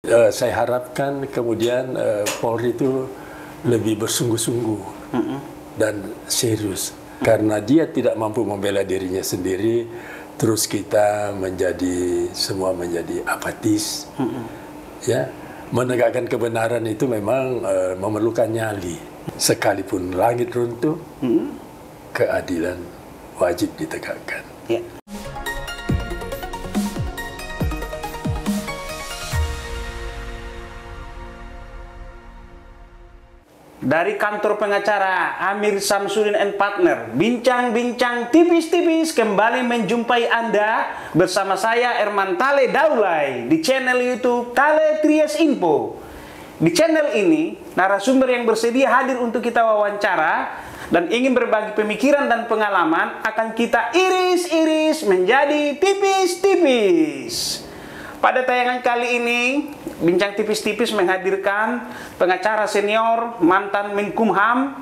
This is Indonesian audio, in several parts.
Saya harapkan kemudian Polri itu lebih bersungguh-sungguh dan serius. Karena dia tidak mampu membela dirinya sendiri, terus kita semua menjadi apatis. Ya, menegakkan kebenaran itu memang memerlukan nyali. Sekalipun langit runtuh, keadilan wajib ditegakkan. Ya. Dari kantor pengacara Amir Samsudin and Partner, bincang-bincang tipis-tipis kembali menjumpai Anda bersama saya Erman Tale Daulay di channel YouTube Tale Tries Info. Di channel ini, narasumber yang bersedia hadir untuk kita wawancara dan ingin berbagi pemikiran dan pengalaman akan kita iris-iris menjadi tipis-tipis. Pada tayangan kali ini, Bincang Tipis-Tipis menghadirkan pengacara senior mantan Menkumham,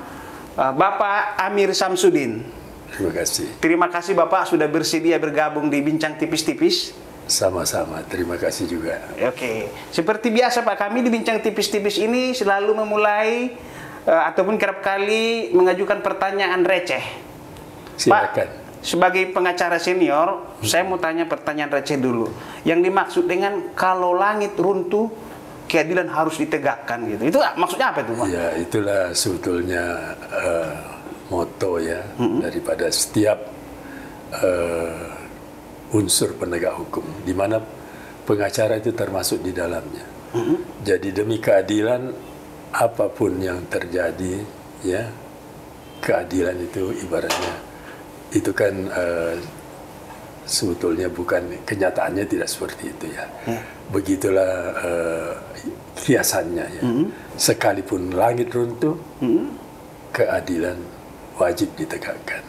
Bapak Amir Samsudin. Terima kasih. Terima kasih Bapak sudah bersedia bergabung di Bincang Tipis-Tipis. Sama-sama, terima kasih juga. Oke, seperti biasa Pak, kami di Bincang Tipis-Tipis ini selalu memulai ataupun kerap kali mengajukan pertanyaan receh. Silakan. Pak, sebagai pengacara senior, saya mau tanya pertanyaan receh dulu. Yang dimaksud dengan kalau langit runtuh, keadilan harus ditegakkan gitu. Itu maksudnya apa itu, Pak? Ya, itulah sebetulnya moto ya daripada setiap unsur penegak hukum, di mana pengacara itu termasuk di dalamnya. Jadi demi keadilan apapun yang terjadi, ya keadilan itu ibaratnya itu kan sebetulnya bukan kenyataannya tidak seperti itu ya. Begitulah kiasannya ya. Sekalipun langit runtuh, keadilan wajib ditegakkan.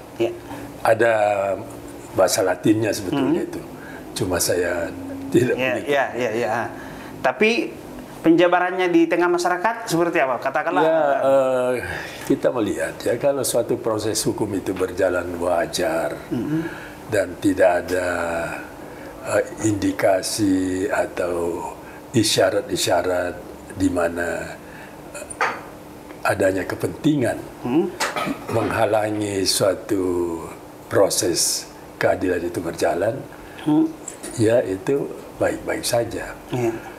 Ada bahasa Latinnya sebetulnya itu. Cuma saya tidak Ya. Tapi penjabarannya di tengah masyarakat seperti apa? Katakanlah. Ya, kita melihat ya kalau suatu proses hukum itu berjalan wajar dan tidak ada indikasi atau isyarat-isyarat di mana adanya kepentingan menghalangi suatu proses keadilan itu berjalan, ya itu baik-baik saja.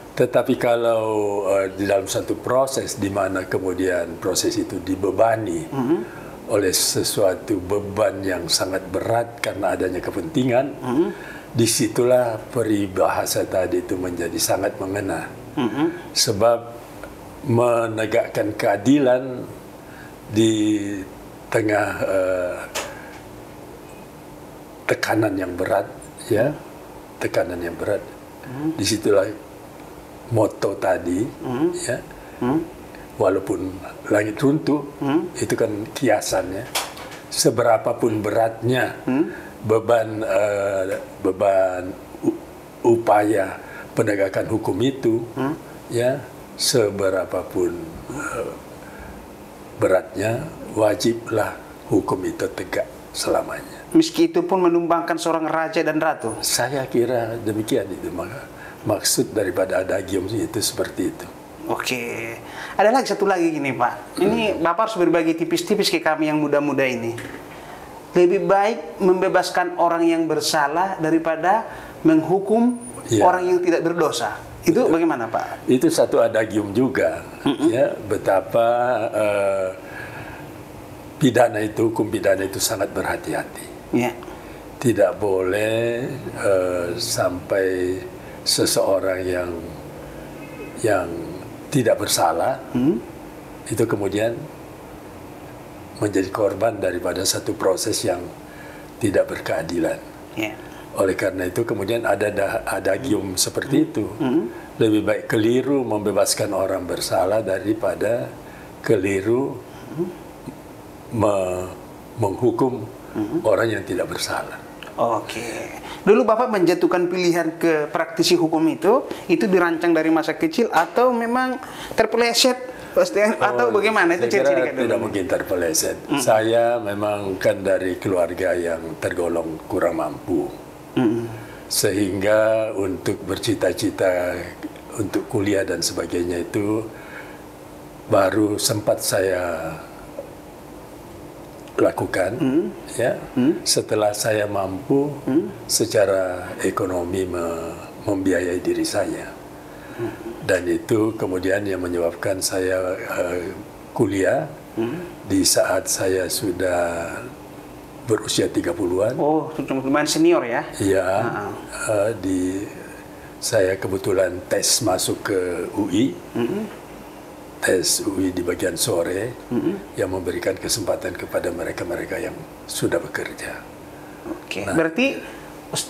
Tetapi kalau di dalam satu proses di mana kemudian proses itu dibebani oleh sesuatu beban yang sangat berat karena adanya kepentingan, disitulah peribahasa tadi itu menjadi sangat mengena. Sebab menegakkan keadilan di tengah tekanan yang berat, ya, tekanan yang berat. Disitulah moto tadi, ya, walaupun langit runtuh, itu kan kiasannya. Seberapapun beratnya beban upaya penegakan hukum itu, ya, seberapapun beratnya, wajiblah hukum itu tegak selamanya. Meski itu pun menumbangkan seorang raja dan ratu. Saya kira demikian itu, maksud daripada adagium itu seperti itu. Oke, ada lagi satu lagi gini Pak. Ini Bapak harus berbagi tipis-tipis ke kami yang muda-muda ini. Lebih baik membebaskan orang yang bersalah daripada menghukum orang yang tidak berdosa. Itu bagaimana Pak? Itu satu adagium juga, ya, betapa hukum pidana itu sangat berhati-hati. Tidak boleh sampai seseorang yang tidak bersalah itu kemudian menjadi korban daripada satu proses yang tidak berkeadilan. Oleh karena itu kemudian ada adagium seperti itu. Lebih baik keliru membebaskan orang bersalah daripada keliru menghukum orang yang tidak bersalah. Oke. Dulu Bapak menjatuhkan pilihan ke praktisi hukum itu dirancang dari masa kecil atau memang terpeleset atau bagaimana? Itu ciri-ciri tidak mungkin terpeleset. Saya memang kan dari keluarga yang tergolong kurang mampu. Sehingga untuk bercita-cita untuk kuliah dan sebagainya itu baru sempat saya lakukan, ya. Setelah saya mampu secara ekonomi membiayai diri saya, dan itu kemudian yang menyebabkan saya kuliah di saat saya sudah berusia 30-an. Oh, lumayan senior ya? Iya, saya kebetulan tes masuk ke UI. Tes UI di bagian sore yang memberikan kesempatan kepada mereka-mereka yang sudah bekerja. Oke. Berarti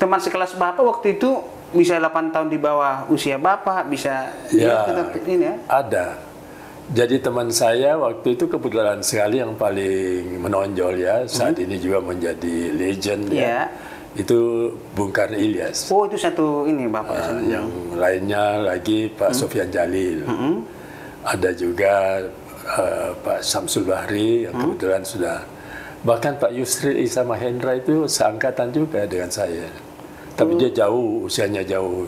teman sekelas Bapak waktu itu bisa 8 tahun di bawah usia Bapak, bisa ya, ini ya? Ada. Jadi teman saya waktu itu kebetulan sekali yang paling menonjol ya, saat ini juga menjadi legend ya. Itu Bung Karno Ilyas. Oh, itu satu ini Bapak. Yang lainnya lagi Pak Sofyan Jalil. Ada juga Pak Samsul Bahri yang kebetulan sudah, bahkan Pak Yusril Isa Mahendra itu seangkatan juga dengan saya, tapi dia jauh, usianya jauh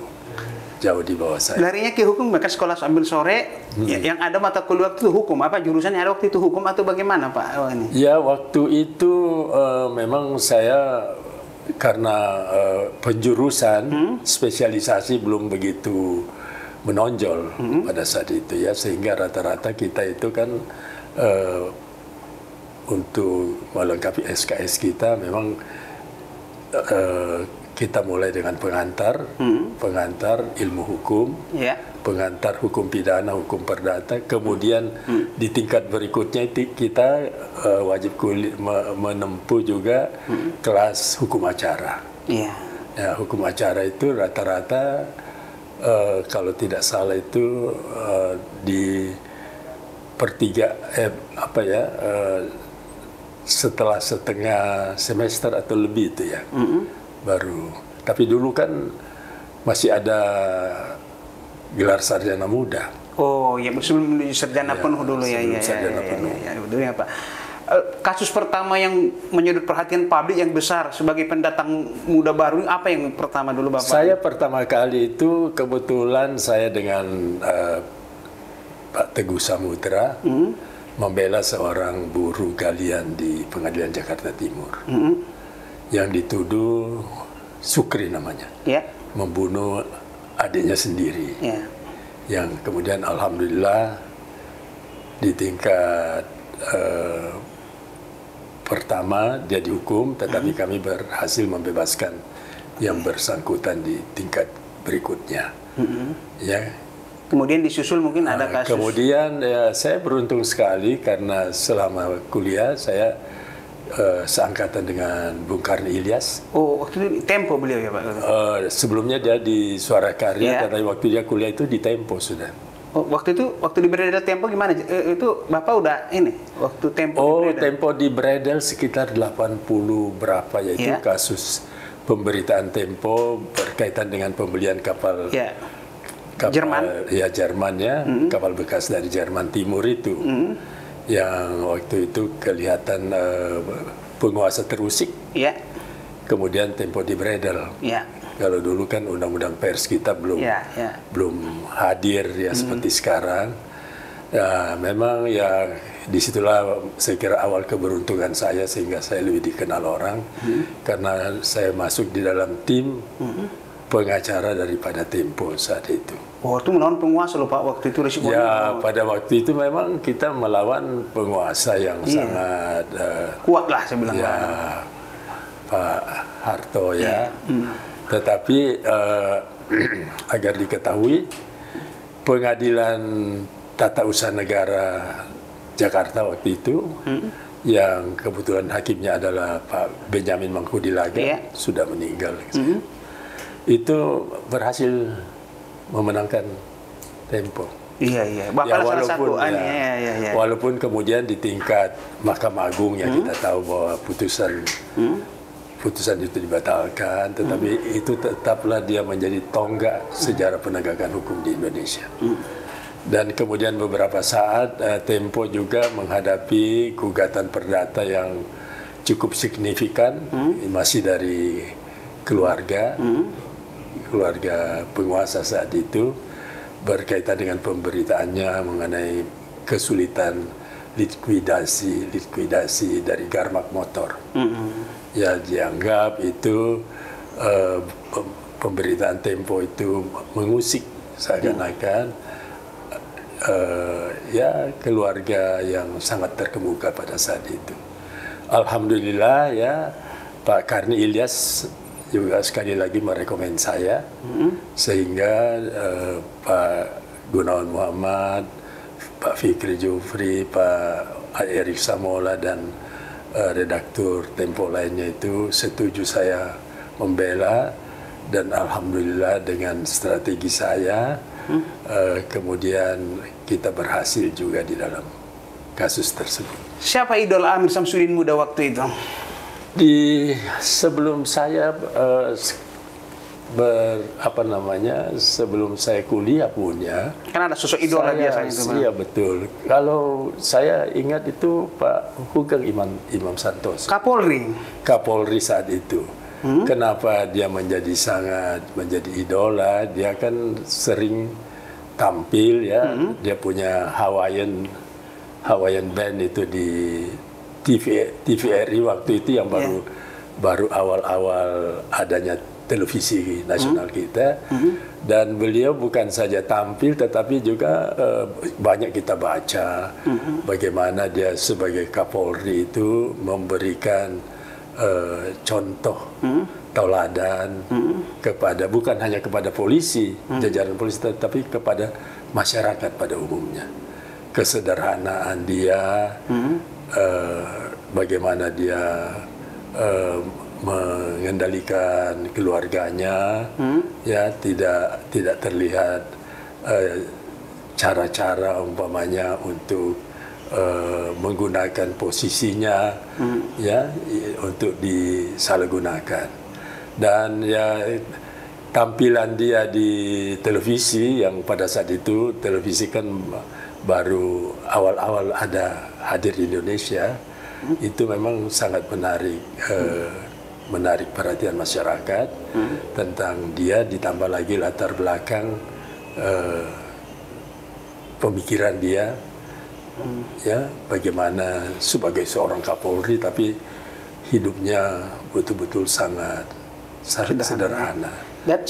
di bawah saya. Larinya ke hukum, bahkan sekolah sambil sore, yang ada mata kuliah itu hukum, apa jurusannya ada waktu itu hukum atau bagaimana Pak? Ya waktu itu memang saya karena penjurusan spesialisasi belum begitu menonjol pada saat itu ya, sehingga rata-rata kita itu kan untuk melengkapi SKS kita memang kita mulai dengan pengantar ilmu hukum, pengantar hukum pidana, hukum perdata, kemudian di tingkat berikutnya kita wajib menempuh juga kelas hukum acara. Ya, hukum acara itu rata-rata kalau tidak salah itu di setelah setengah semester atau lebih itu ya, baru. Tapi dulu kan masih ada gelar sarjana muda. Oh ya, sebelum sarjana penuh dulu ya. Betul ya Pak. Kasus pertama yang menyedot perhatian publik yang besar sebagai pendatang muda baru, apa yang pertama dulu Bapak? Saya pertama kali itu kebetulan saya dengan Pak Teguh Samudra membela seorang buruh galian di Pengadilan Jakarta Timur yang dituduh Sukri namanya, membunuh adiknya sendiri, yang kemudian alhamdulillah di tingkat pertama dia dihukum, tetapi kami berhasil membebaskan yang bersangkutan di tingkat berikutnya. Ya. Kemudian disusul mungkin ada kasus. Kemudian ya, saya beruntung sekali karena selama kuliah saya seangkatan dengan Bung Karno Ilyas. Oh, waktu itu Tempo beliau ya Pak? Sebelumnya dia di Suara Karya, karena waktu dia kuliah itu di Tempo sudah. Oh, waktu di Bredel Tempo gimana? Itu Bapak udah ini waktu Tempo di Bredel? Tempo di Bredel sekitar 80 berapa yaitu kasus pemberitaan Tempo berkaitan dengan pembelian kapal Jerman. Ya Jerman ya, kapal bekas dari Jerman Timur itu. Yang waktu itu kelihatan penguasa terusik. Kemudian Tempo di Bredel. Kalau dulu kan undang-undang pers kita belum hadir ya seperti sekarang. Ya, memang ya disitulah saya kira awal keberuntungan saya sehingga saya lebih dikenal orang karena saya masuk di dalam tim pengacara daripada Tempo saat itu. Oh, itu melawan penguasa loh Pak waktu itu risikonya. Ya, pada waktu itu memang kita melawan penguasa yang sangat kuat lah saya bilang. Ya, Pak Harto ya. Tetapi agar diketahui, Pengadilan Tata Usaha Negara Jakarta waktu itu, yang kebetulan hakimnya adalah Pak Benjamin Mangkudilaga, sudah meninggal. Itu berhasil memenangkan Tempo. Bahkan ya, salah satu walaupun kemudian di tingkat Mahkamah Agung yang kita tahu bahwa putusan itu dibatalkan, tetapi itu tetaplah dia menjadi tonggak sejarah penegakan hukum di Indonesia. Dan kemudian beberapa saat Tempo juga menghadapi gugatan perdata yang cukup signifikan, masih dari keluarga penguasa saat itu, berkaitan dengan pemberitaannya mengenai kesulitan likuidasi dari Garmak Motor. Ya, dianggap itu pemberitaan Tempo itu mengusik seakan-akan ya keluarga yang sangat terkemuka pada saat itu. Alhamdulillah ya, Pak Karni Ilyas juga sekali lagi merekomend saya, sehingga Pak Gunawan Muhammad, Pak Fikri Jufri, Pak Erik Samola, dan redaktur Tempo lainnya itu setuju saya membela, dan alhamdulillah dengan strategi saya kemudian kita berhasil juga di dalam kasus tersebut. Siapa idol Amir Samsudin muda waktu itu? Sebelum saya sebelum saya kuliah punya, kan ada sosok idola biasanya itu. Iya betul. Kalau saya ingat itu Pak Hugeng Imam Santoso, Kapolri saat itu. Kenapa dia menjadi idola? Dia kan sering tampil ya. Dia punya Hawaiian band itu di TVRI waktu itu yang baru awal-awal adanya televisi nasional kita, dan beliau bukan saja tampil tetapi juga banyak kita baca bagaimana dia sebagai Kapolri itu memberikan contoh tauladan kepada, bukan hanya kepada polisi, jajaran polisi, tetapi kepada masyarakat pada umumnya. Kesederhanaan dia, bagaimana dia mengendalikan keluarganya, ya tidak terlihat cara-cara umpamanya untuk menggunakan posisinya ya untuk disalahgunakan. Dan ya tampilan dia di televisi, yang pada saat itu televisi kan baru awal-awal ada hadir di Indonesia, itu memang sangat menarik perhatian masyarakat tentang dia, ditambah lagi latar belakang pemikiran dia, ya bagaimana sebagai seorang Kapolri tapi hidupnya betul-betul sangat sederhana. Dan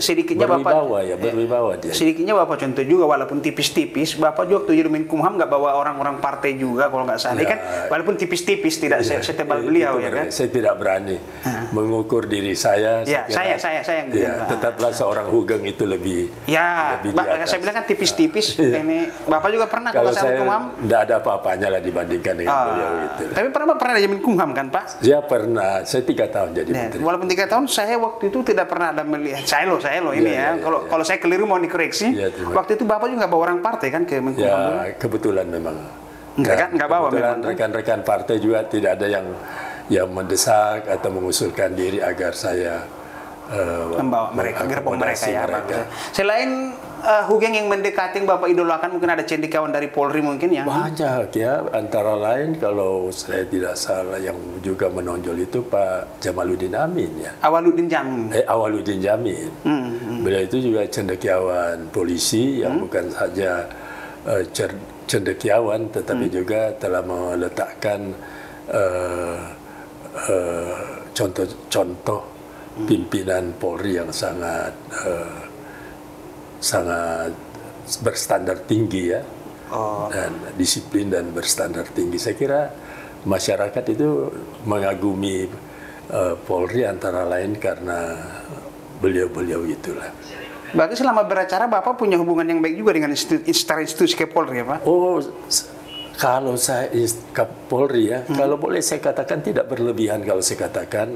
sedikitnya berwibawa dia. Sedikitnya Bapak contoh juga, walaupun tipis-tipis, Bapak juga waktu jadi Menkumham nggak bawa orang-orang partai juga kalau nggak salah, kan walaupun tipis-tipis tidak setebal beliau ya kan. Saya tidak berani mengukur diri saya. Ya, saya tetaplah seorang Hugeng itu lebih. Ya, saya bilang kan tipis-tipis. Ini Bapak juga pernah kalau saya Menkumham? Tidak ada apa-apanya lah dibandingkan dengan beliau itu. Tapi pernah jadi Menkumham kan Pak? Ya pernah. Saya 3 tahun jadi menteri. Walaupun 3 tahun, saya waktu itu tidak pernah ada melihat. Saya loh ini ya. Kalau saya keliru mau dikoreksi. Waktu itu Bapak juga bawa orang partai kan ke Menkumham? Ya, kebetulan memang. Enggak bawa memang. Rekan-rekan partai juga tidak ada yang mendesak atau mengusulkan diri agar saya membawa mereka, gerbong mereka ya. Selain Hugeng yang mendekati Bapak idolakan, mungkin ada cendekiawan dari Polri mungkin ya? Banyak ya, antara lain kalau saya tidak salah yang juga menonjol itu Pak Jamaluddin Amin ya. Awaludin Jamin. Awaludin Jamin. Beliau itu juga cendekiawan polisi yang bukan saja cendekiawan tetapi juga telah meletakkan contoh-contoh pimpinan Polri yang sangat berstandar tinggi ya, dan disiplin dan berstandar tinggi. Saya kira masyarakat itu mengagumi Polri antara lain karena beliau-beliau itulah. Berarti selama beracara Bapak punya hubungan yang baik juga dengan institusi Polri ya Pak? Oh, kalau saya Kapolri ya, kalau boleh saya katakan tidak berlebihan kalau saya katakan,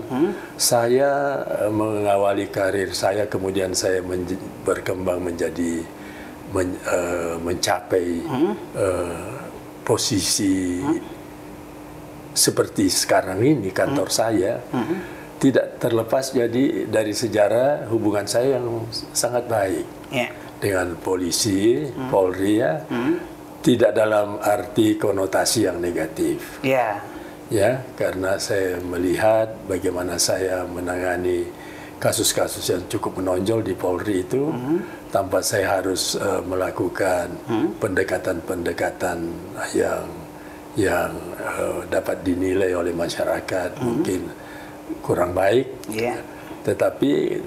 saya mengawali karir saya, kemudian saya berkembang menjadi mencapai posisi seperti sekarang ini kantor saya, tidak terlepas jadi dari sejarah hubungan saya yang sangat baik dengan polisi, Polri ya. Tidak dalam arti konotasi yang negatif. Ya, karena saya melihat bagaimana saya menangani kasus-kasus yang cukup menonjol di Polri itu tanpa saya harus melakukan pendekatan-pendekatan yang dapat dinilai oleh masyarakat mungkin kurang baik, tetapi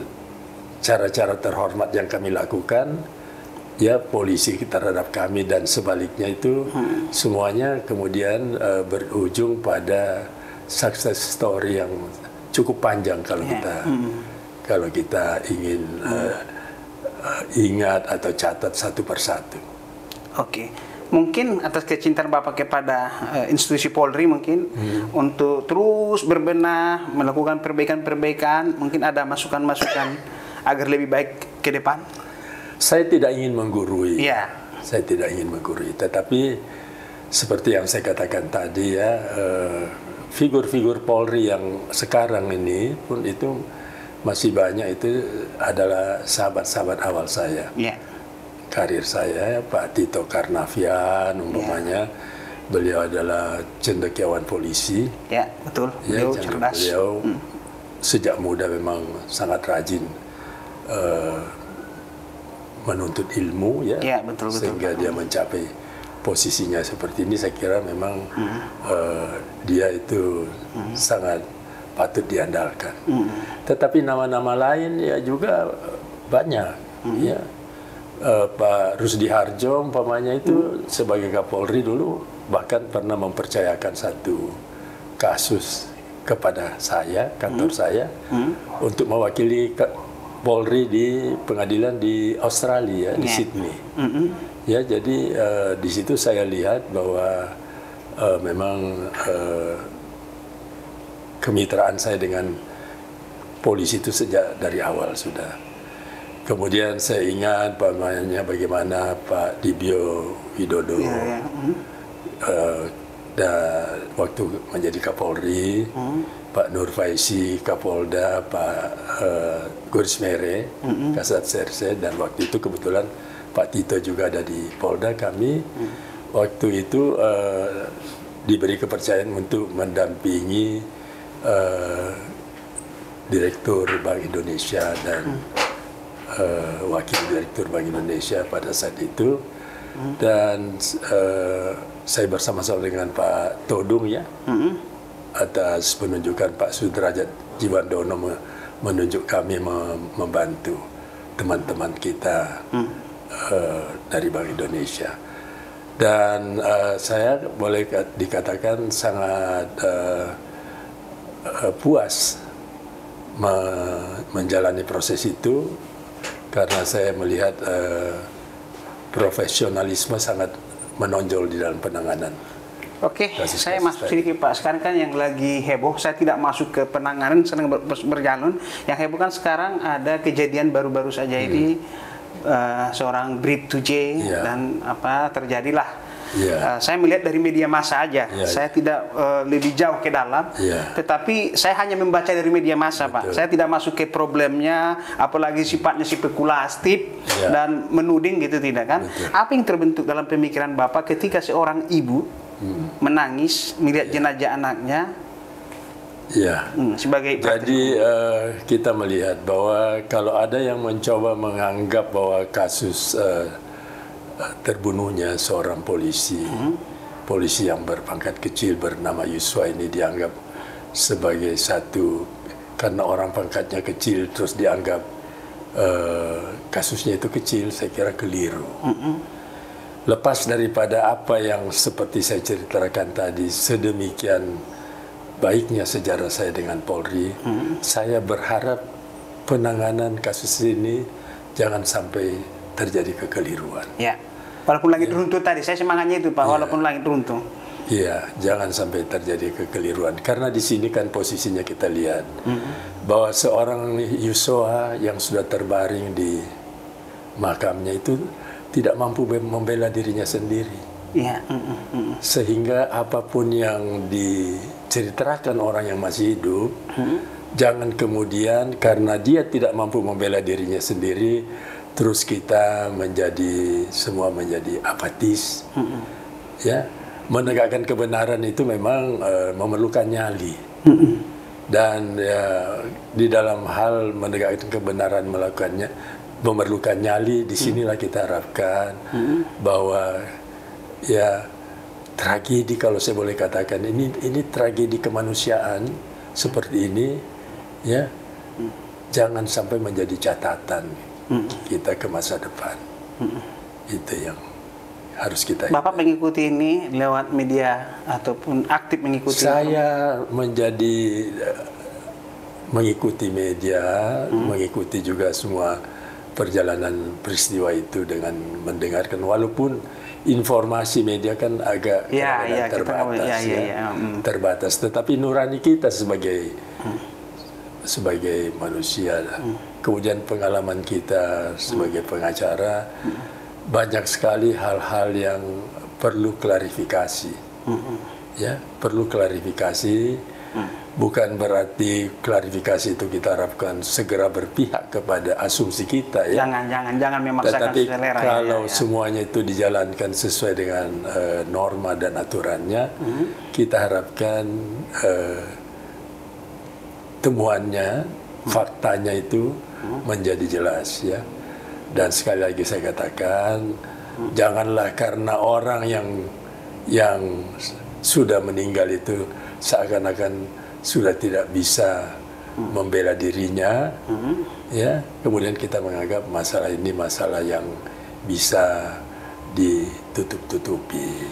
cara-cara terhormat yang kami lakukan, ya polisi terhadap kami dan sebaliknya itu semuanya kemudian berujung pada success story yang cukup panjang kalau kita ingin ingat atau catat satu persatu. Oke. Mungkin atas kecintaan Bapak kepada institusi Polri mungkin untuk terus berbenah, melakukan perbaikan-perbaikan, mungkin ada masukan-masukan agar lebih baik ke depan. Saya tidak ingin menggurui. Iya. Saya tidak ingin menggurui, tetapi seperti yang saya katakan tadi ya, figur-figur Polri yang sekarang ini pun itu masih banyak itu adalah sahabat-sahabat awal saya. Iya. Karir saya, Pak Tito Karnavian umpamanya, beliau adalah cendekiawan polisi. Ya, betul. Ya, Beliau cerdas. Beliau sejak muda memang sangat rajin menuntut ilmu, ya, betul. sehingga dia mencapai posisinya seperti ini. Saya kira memang dia itu sangat patut diandalkan. Tetapi nama-nama lain ya juga banyak, ya. Pak Rusdi Harjo umpamanya itu sebagai Kapolri dulu bahkan pernah mempercayakan satu kasus kepada saya, kantor saya, untuk mewakili Polri di pengadilan di Australia, di Sydney. Ya, jadi di situ saya lihat bahwa memang kemitraan saya dengan polisi itu sejak dari awal sudah. Kemudian saya ingat bagaimana Pak Dibyo Widodo dan waktu menjadi Kapolri, Pak Nur Faisi Kapolda, Pak Gurismere Kasat Serse, dan waktu itu kebetulan Pak Tito juga ada di Polda. Kami waktu itu diberi kepercayaan untuk mendampingi Direktur Bank Indonesia dan Wakil Direktur Bank Indonesia pada saat itu, dan saya bersama-sama dengan Pak Todung ya, atas penunjukan Pak Sudrajat Jiwandono menunjuk kami membantu teman-teman kita dari Bank Indonesia, dan saya boleh dikatakan sangat puas menjalani proses itu. Karena saya melihat profesionalisme sangat menonjol di dalam penanganan. Oke, saya masuk sedikit Pak. Sekarang kan yang lagi heboh, saya tidak masuk ke penanganan, sedang berjalan. Yang heboh kan sekarang ada kejadian baru-baru saja ini seorang Bribtu J dan terjadilah. Saya melihat dari media massa aja, saya tidak lebih jauh ke dalam, tetapi saya hanya membaca dari media massa, Pak. Saya tidak masuk ke problemnya, apalagi sifatnya spekulatif dan menuding gitu, tidak kan? Apa yang terbentuk dalam pemikiran Bapak ketika seorang ibu menangis melihat jenazah anaknya? Sebagai jadi kita melihat bahwa kalau ada yang mencoba menganggap bahwa kasus terbunuhnya seorang polisi yang berpangkat kecil bernama Yuswa ini dianggap sebagai satu, karena orang pangkatnya kecil terus dianggap kasusnya itu kecil, saya kira keliru. Lepas daripada apa yang seperti saya ceritakan tadi, sedemikian baiknya sejarah saya dengan Polri, saya berharap penanganan kasus ini jangan sampai terjadi kekeliruan. Ya, walaupun langit runtuh tadi, saya semangatnya itu Pak, walaupun langit runtuh. Iya, jangan sampai terjadi kekeliruan. Karena di sini kan posisinya kita lihat bahwa seorang Yuswa yang sudah terbaring di makamnya itu tidak mampu membela dirinya sendiri. Iya. Sehingga apapun yang diceritakan orang yang masih hidup, jangan kemudian karena dia tidak mampu membela dirinya sendiri, terus kita semua menjadi apatis. Ya, menegakkan kebenaran itu memang memerlukan nyali. Dan ya, di dalam hal menegakkan kebenaran memerlukan nyali, disinilah kita harapkan bahwa ya tragedi, kalau saya boleh katakan, ini tragedi kemanusiaan seperti ini ya, jangan sampai menjadi catatan kita ke masa depan. Itu yang harus kita. Bapak mengikuti ini lewat media ataupun aktif mengikuti? Saya mengikuti media, mengikuti juga semua perjalanan peristiwa itu dengan mendengarkan, walaupun informasi media kan agak terbatas, terbatas. Tetapi nurani kita sebagai manusia, kemudian pengalaman kita sebagai pengacara, banyak sekali hal-hal yang perlu klarifikasi. Ya, perlu klarifikasi. Bukan berarti klarifikasi itu kita harapkan segera berpihak kepada asumsi kita, ya. Jangan memaksakan Tetapi selera. kalau semuanya itu dijalankan sesuai dengan norma dan aturannya, kita harapkan temuannya, faktanya itu menjadi jelas, ya. Dan sekali lagi saya katakan, janganlah karena orang yang sudah meninggal itu seakan-akan sudah tidak bisa membela dirinya, ya. Kemudian kita menganggap masalah ini masalah yang bisa ditutup-tutupi.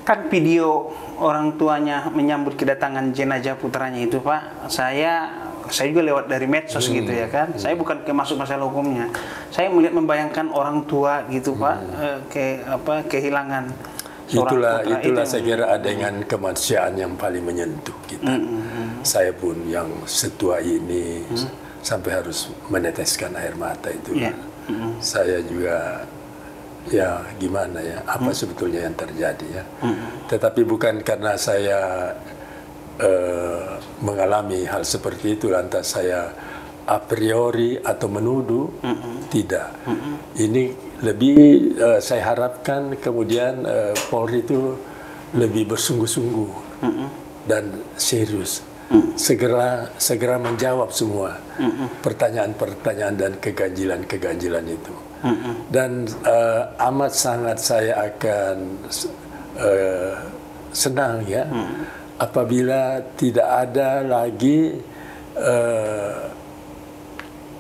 Kan video orang tuanya menyambut kedatangan jenazah putranya itu, Pak, saya juga lewat dari medsos gitu ya kan. Saya bukan masuk masalah hukumnya. Saya melihat membayangkan orang tua gitu, Pak, kehilangan seorang putra. Itulah saya kira dengan kemanusiaan yang paling menyentuh kita. Saya pun yang setua ini sampai harus meneteskan air mata itu. Saya juga ya gimana ya, apa sebetulnya yang terjadi, ya. Tetapi bukan karena saya mengalami hal seperti itu lantas saya a priori atau menuduh, tidak. Ini lebih saya harapkan kemudian Polri itu lebih bersungguh-sungguh dan serius, segera menjawab semua pertanyaan-pertanyaan dan keganjilan itu. Dan amat sangat saya akan senang, ya, apabila tidak ada lagi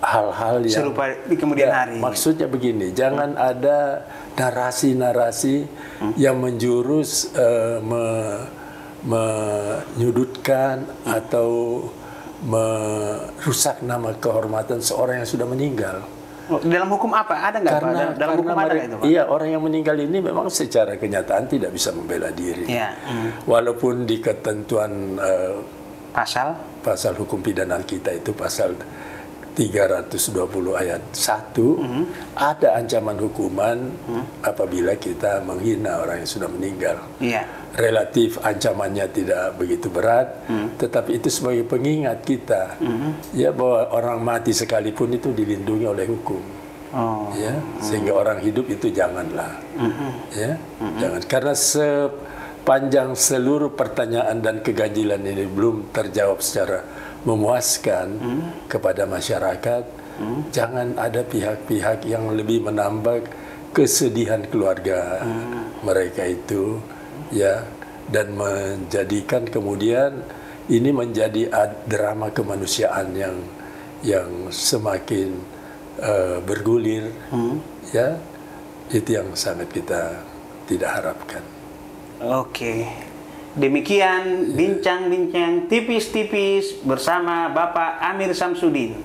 hal-hal yang serupa di kemudian hari. Maksudnya begini, jangan ada narasi-narasi yang menjurus menyudutkan atau merusak nama kehormatan seorang yang sudah meninggal. Dalam hukum apa? Ada nggak, Pak? Dalam hukum ada itu, Pak? Iya, orang yang meninggal ini memang secara kenyataan tidak bisa membela diri. Walaupun di ketentuan pasal hukum pidana kita itu pasal 320 ayat 1 ada ancaman hukuman apabila kita menghina orang yang sudah meninggal. Relatif ancamannya tidak begitu berat, tetapi itu sebagai pengingat kita, ya, bahwa orang mati sekalipun itu dilindungi oleh hukum, ya, sehingga orang hidup itu janganlah, ya, jangan, karena sepanjang seluruh pertanyaan dan keganjilan ini belum terjawab secara memuaskan kepada masyarakat, jangan ada pihak-pihak yang lebih menambah kesedihan keluarga mereka itu, ya, dan menjadikan kemudian ini menjadi drama kemanusiaan yang semakin bergulir, ya, itu yang sangat kita tidak harapkan. Oke. Demikian bincang-bincang tipis-tipis bersama Bapak Amir Samsudin.